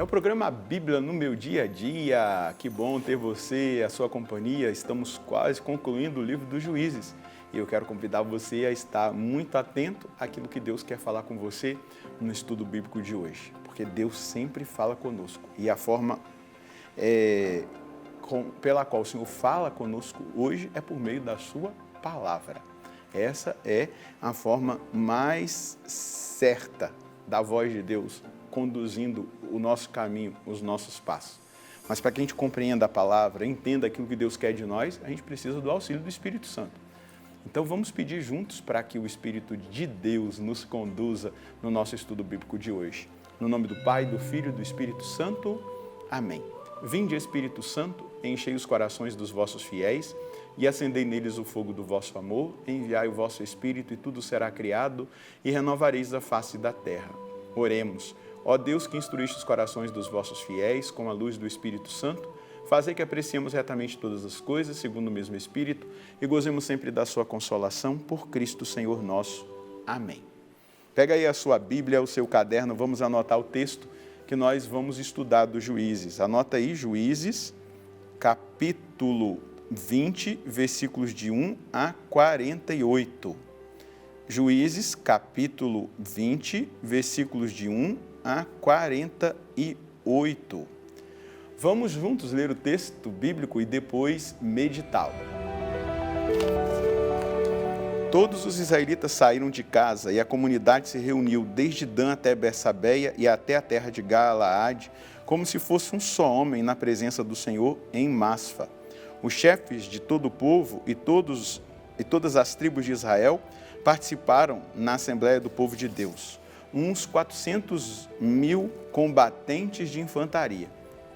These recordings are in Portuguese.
É o programa Bíblia no meu dia a dia. Que bom ter você, a sua companhia. Estamos quase concluindo o livro dos Juízes. E eu quero convidar você a estar muito atento àquilo que Deus quer falar com você no estudo bíblico de hoje. Porque Deus sempre fala conosco. E a forma pela qual o Senhor fala conosco hoje é por meio da sua palavra. Essa é a forma mais certa da voz de Deus conduzindo o nosso caminho, os nossos passos. Mas para que a gente compreenda a palavra, entenda aquilo que Deus quer de nós, a gente precisa do auxílio do Espírito Santo. Então vamos pedir juntos para que o Espírito de Deus nos conduza no nosso estudo bíblico de hoje. No nome do Pai, do Filho e do Espírito Santo. Amém. Vinde, Espírito Santo, enchei os corações dos vossos fiéis e acendei neles o fogo do vosso amor, enviai o vosso Espírito e tudo será criado e renovareis a face da terra. Oremos. Ó Deus, que instruíste os corações dos vossos fiéis com a luz do Espírito Santo, fazei que apreciemos retamente todas as coisas, segundo o mesmo Espírito, e gozemos sempre da sua consolação, por Cristo Senhor nosso. Amém. Pega aí a sua Bíblia, o seu caderno, vamos anotar o texto que nós vamos estudar dos Juízes. Anota aí, Juízes, capítulo 20, versículos de 1 a 48. Juízes, capítulo 20, versículos de 1 a 48. Vamos juntos ler o texto bíblico e depois meditá-lo. Todos os israelitas saíram de casa e a comunidade se reuniu desde Dan até Bersabeia e até a terra de Galaade, como se fosse um só homem na presença do Senhor em Masfa. Os chefes de todo o povo e todas as tribos de Israel participaram na Assembleia do Povo de Deus. Uns 400.000 combatentes de infantaria.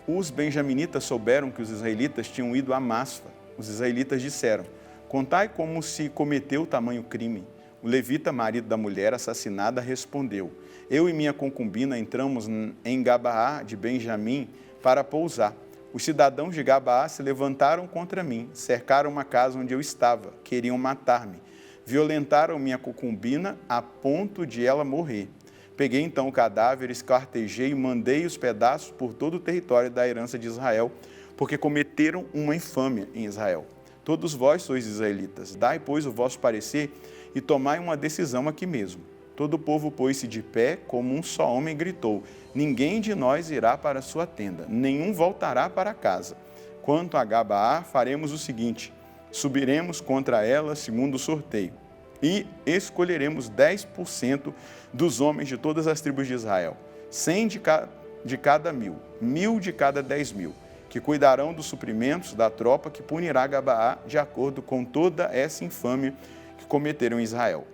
Os benjaminitas souberam que os israelitas tinham ido a Masfa. Os israelitas disseram: contai como se cometeu tamanho crime. O levita, marido da mulher assassinada, respondeu: eu e minha concubina entramos em Gabaá de Benjamim para pousar. Os cidadãos de Gabaá se levantaram contra mim, cercaram uma casa onde eu estava, queriam matar-me. Violentaram minha concubina a ponto de ela morrer. Peguei então o cadáver, esquartejei e mandei os pedaços por todo o território da herança de Israel, porque cometeram uma infâmia em Israel. Todos vós sois israelitas, dai, pois, o vosso parecer e tomai uma decisão aqui mesmo. Todo o povo pôs-se de pé, como um só homem gritou: ninguém de nós irá para a sua tenda, nenhum voltará para casa. Quanto a Gabaá, faremos o seguinte: subiremos contra ela segundo o sorteio e escolheremos 10% dos homens de todas as tribos de Israel, 100 de cada 1.000, 1.000 de cada 10.000, que cuidarão dos suprimentos da tropa que punirá Gabaá de acordo com toda essa infâmia que cometeram em Israel.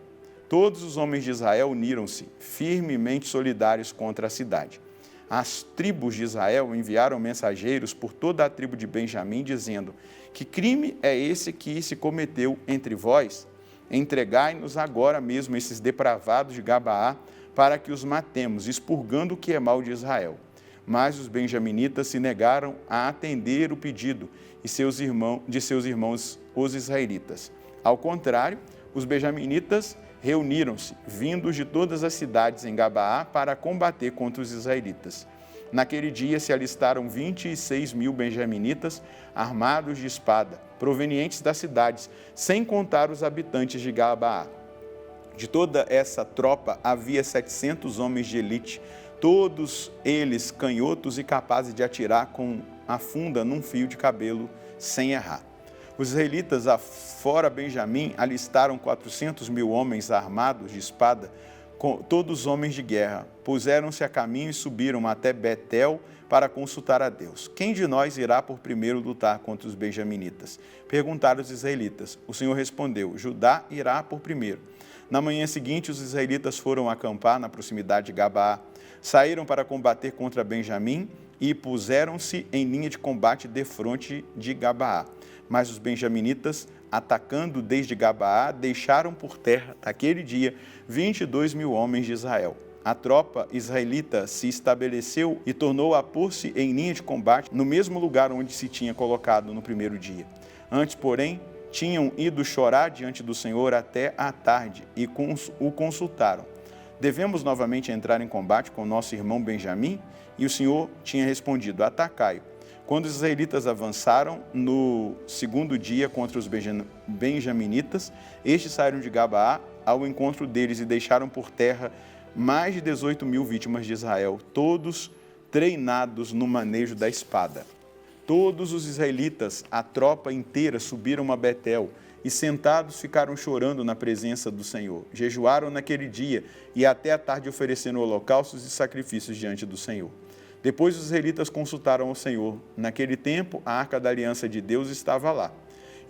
Todos os homens de Israel uniram-se, firmemente solidários contra a cidade. As tribos de Israel enviaram mensageiros por toda a tribo de Benjamim, dizendo: que crime é esse que se cometeu entre vós? Entregai-nos agora mesmo esses depravados de Gabaá, para que os matemos, expurgando o que é mal de Israel. Mas os benjaminitas se negaram a atender o pedido de seus irmãos, os israelitas. Ao contrário, os benjaminitas reuniram-se, vindos de todas as cidades em Gabaá, para combater contra os israelitas. Naquele dia se alistaram 26.000 benjaminitas armados de espada, provenientes das cidades, sem contar os habitantes de Gabaá. De toda essa tropa havia 700 homens de elite, todos eles canhotos e capazes de atirar com a funda num fio de cabelo, sem errar. Os israelitas, afora Benjamim, alistaram 400.000 homens armados de espada, todos homens de guerra. Puseram-se a caminho e subiram até Betel para consultar a Deus. Quem de nós irá por primeiro lutar contra os benjaminitas? Perguntaram os israelitas. O Senhor respondeu: Judá irá por primeiro. Na manhã seguinte, os israelitas foram acampar na proximidade de Gabaá. Saíram para combater contra Benjamim e puseram-se em linha de combate defronte de Gabaá. Mas os benjaminitas, atacando desde Gabaá, deixaram por terra, naquele dia, 22.000 homens de Israel. A tropa israelita se estabeleceu e tornou a pôr-se em linha de combate no mesmo lugar onde se tinha colocado no primeiro dia. Antes, porém, tinham ido chorar diante do Senhor até à tarde e o consultaram. devemos novamente entrar em combate com nosso irmão Benjamim? E o Senhor tinha respondido, atacai-o. Quando os israelitas avançaram no segundo dia contra os benjaminitas, estes saíram de Gabaá ao encontro deles e deixaram por terra mais de 18.000 vítimas de Israel, todos treinados no manejo da espada. Todos os israelitas, a tropa inteira, subiram a Betel e sentados ficaram chorando na presença do Senhor. Jejuaram naquele dia e até a tarde ofereceram holocaustos e sacrifícios diante do Senhor. Depois os israelitas consultaram ao Senhor. Naquele tempo, a arca da aliança de Deus estava lá.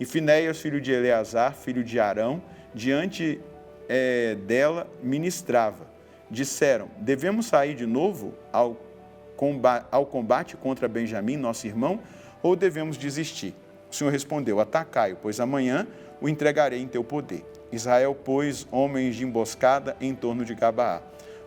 E Finéias, filho de Eleazar, filho de Arão, diante dela ministrava. Disseram, devemos sair de novo ao combate contra Benjamim, nosso irmão, ou devemos desistir? O Senhor respondeu, atacai-o, pois amanhã o entregarei em teu poder. Israel pôs homens de emboscada em torno de Gabaá.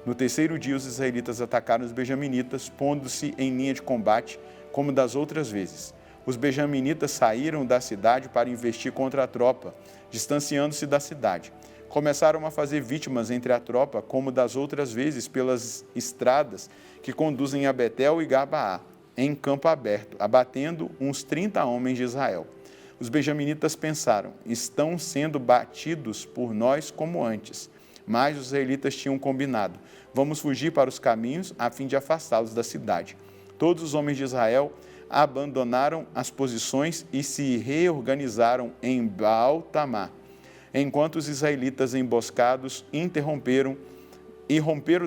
No terceiro dia, os israelitas atacaram os benjaminitas, pondo-se em linha de combate, como das outras vezes. Os benjaminitas saíram da cidade para investir contra a tropa, distanciando-se da cidade. Começaram a fazer vítimas entre a tropa, como das outras vezes, pelas estradas que conduzem a Betel e Gabaá, em campo aberto, abatendo uns 30 homens de Israel. Os benjaminitas pensaram, estão sendo batidos por nós como antes. Mas os israelitas tinham combinado, vamos fugir para os caminhos a fim de afastá-los da cidade. Todos os homens de Israel abandonaram as posições e se reorganizaram em Baal-Tamar, enquanto os israelitas emboscados romperam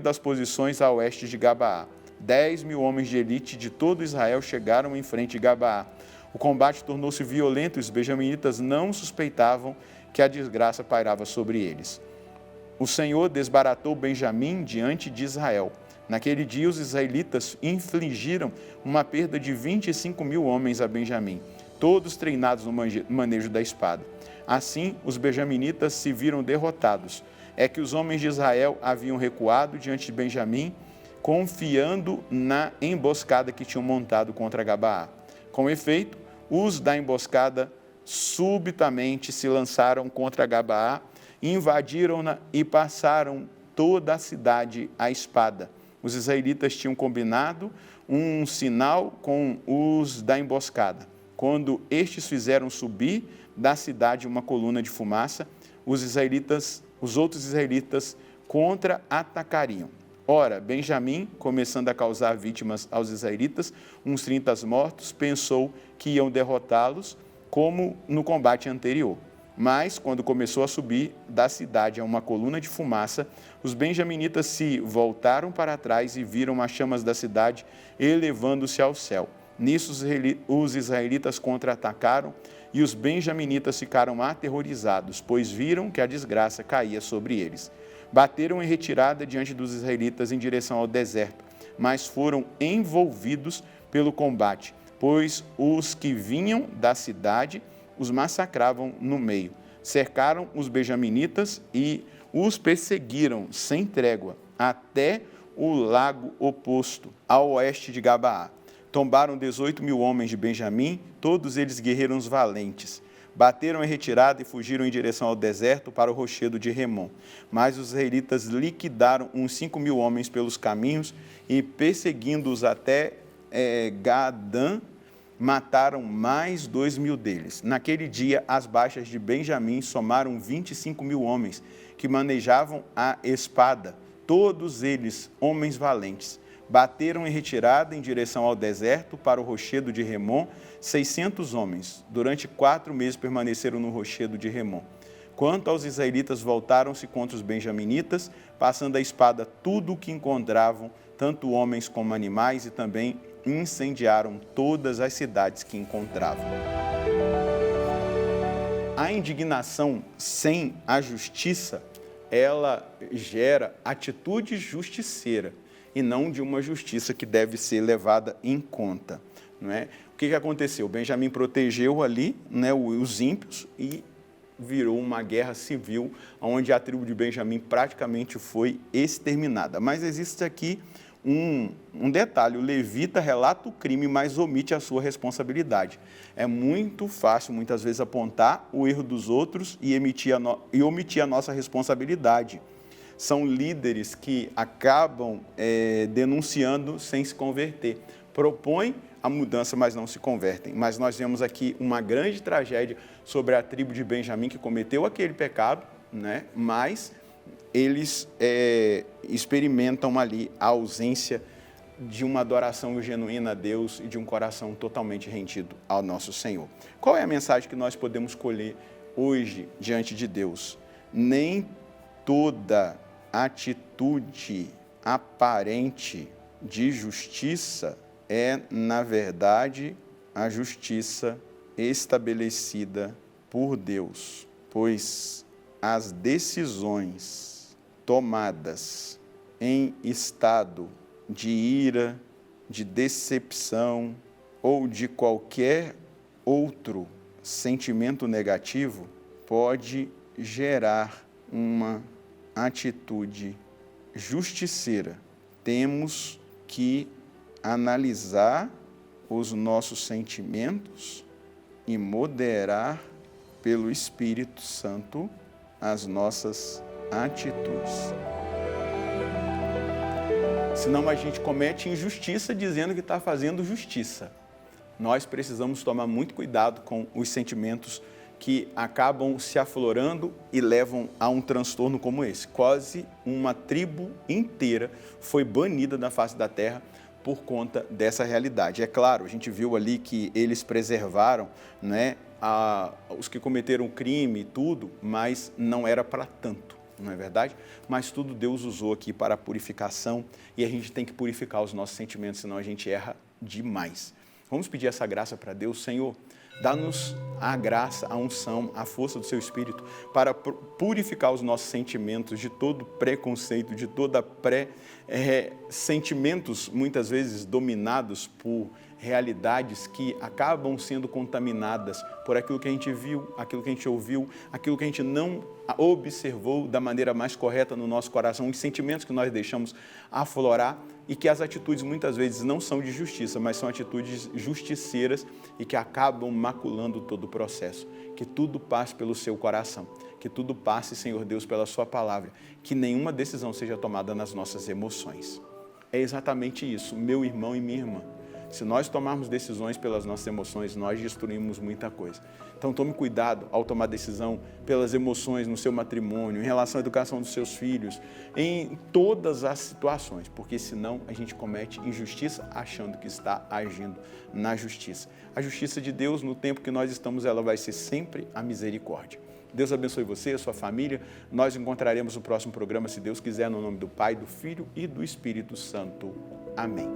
das posições a oeste de Gabaá. 10.000 homens de elite de todo Israel chegaram em frente de Gabaá. O combate tornou-se violento e os benjaminitas não suspeitavam que a desgraça pairava sobre eles. O Senhor desbaratou Benjamim diante de Israel. Naquele dia, os israelitas infligiram uma perda de 25.000 homens a Benjamim, todos treinados no manejo da espada. Assim, os benjaminitas se viram derrotados. É que os homens de Israel haviam recuado diante de Benjamim, confiando na emboscada que tinham montado contra Gabaá. Com efeito, os da emboscada subitamente se lançaram contra Gabaá, invadiram-na e passaram toda a cidade à espada. Os israelitas tinham combinado um sinal com os da emboscada. Quando estes fizeram subir da cidade uma coluna de fumaça, os outros israelitas contra-atacariam. Ora, Benjamim, começando a causar vítimas aos israelitas, uns 30 mortos, pensou que iam derrotá-los, como no combate anterior. Mas, quando começou a subir da cidade a uma coluna de fumaça, os benjaminitas se voltaram para trás e viram as chamas da cidade elevando-se ao céu. Nisso, os israelitas contra-atacaram e os benjaminitas ficaram aterrorizados, pois viram que a desgraça caía sobre eles. Bateram em retirada diante dos israelitas em direção ao deserto, mas foram envolvidos pelo combate, pois os que vinham da cidade os massacravam no meio. Cercaram os benjaminitas e os perseguiram sem trégua até o lago oposto, ao oeste de Gabaá. Tombaram 18.000 homens de Benjamim, todos eles guerreiros valentes. Bateram em retirada e fugiram em direção ao deserto para o rochedo de Remon. Mas os israelitas liquidaram uns 5.000 homens pelos caminhos e, perseguindo-os até Gadã, mataram mais 2.000 deles. Naquele dia, as baixas de Benjamim somaram 25.000 homens que manejavam a espada, todos eles homens valentes. Bateram em retirada em direção ao deserto para o rochedo de Remon, 600 homens. Durante 4 meses permaneceram no rochedo de Remon. Quanto aos israelitas, voltaram-se contra os benjaminitas, passando a espada tudo o que encontravam, tanto homens como animais, e também incendiaram todas as cidades que encontravam. A indignação sem a justiça, ela gera atitude justiceira e não de uma justiça que deve ser levada em conta. Não é? O que aconteceu? Benjamim protegeu ali, né, os ímpios e virou uma guerra civil, onde a tribo de Benjamim praticamente foi exterminada. Mas existe aqui um detalhe: o levita relata o crime, mas omite a sua responsabilidade. É muito fácil, muitas vezes, apontar o erro dos outros e omitir a nossa responsabilidade. São líderes que acabam denunciando sem se converter. Propõem a mudança, mas não se convertem. Mas nós vemos aqui uma grande tragédia sobre a tribo de Benjamim, que cometeu aquele pecado, né? Mas eles experimentam ali a ausência de uma adoração genuína a Deus e de um coração totalmente rendido ao nosso Senhor. Qual é a mensagem que nós podemos colher hoje diante de Deus? Nem toda atitude aparente de justiça é, na verdade, a justiça estabelecida por Deus, pois as decisões tomadas em estado de ira, de decepção ou de qualquer outro sentimento negativo pode gerar uma atitude justiceira. Temos que analisar os nossos sentimentos e moderar pelo Espírito Santo as nossas atitudes. Senão a gente comete injustiça dizendo que está fazendo justiça. Nós precisamos tomar muito cuidado com os sentimentos que acabam se aflorando e levam a um transtorno como esse. Quase uma tribo inteira foi banida da face da terra por conta dessa realidade. É claro, a gente viu ali que eles preservaram, né, os que cometeram crime e tudo, mas não era para tanto. Não é verdade? Mas tudo Deus usou aqui para a purificação e a gente tem que purificar os nossos sentimentos, senão a gente erra demais. Vamos pedir essa graça para Deus. Senhor, dá-nos a graça, a unção, a força do Seu Espírito para purificar os nossos sentimentos de todo preconceito, de toda sentimentos muitas vezes dominados por realidades que acabam sendo contaminadas por aquilo que a gente viu, aquilo que a gente ouviu, aquilo que a gente não observou da maneira mais correta no nosso coração, os sentimentos que nós deixamos aflorar e que as atitudes muitas vezes não são de justiça, mas são atitudes justiceiras e que acabam maculando todo o processo. Que tudo passe pelo seu coração, que tudo passe, Senhor Deus, pela sua palavra, que nenhuma decisão seja tomada nas nossas emoções. É exatamente isso, meu irmão e minha irmã. Se nós tomarmos decisões pelas nossas emoções, nós destruímos muita coisa. Então tome cuidado ao tomar decisão pelas emoções no seu matrimônio, em relação à educação dos seus filhos, em todas as situações, porque senão a gente comete injustiça achando que está agindo na justiça. A justiça de Deus, no tempo que nós estamos, ela vai ser sempre a misericórdia. Deus abençoe você, a sua família. Nós encontraremos no próximo programa, se Deus quiser, no nome do Pai, do Filho e do Espírito Santo. Amém.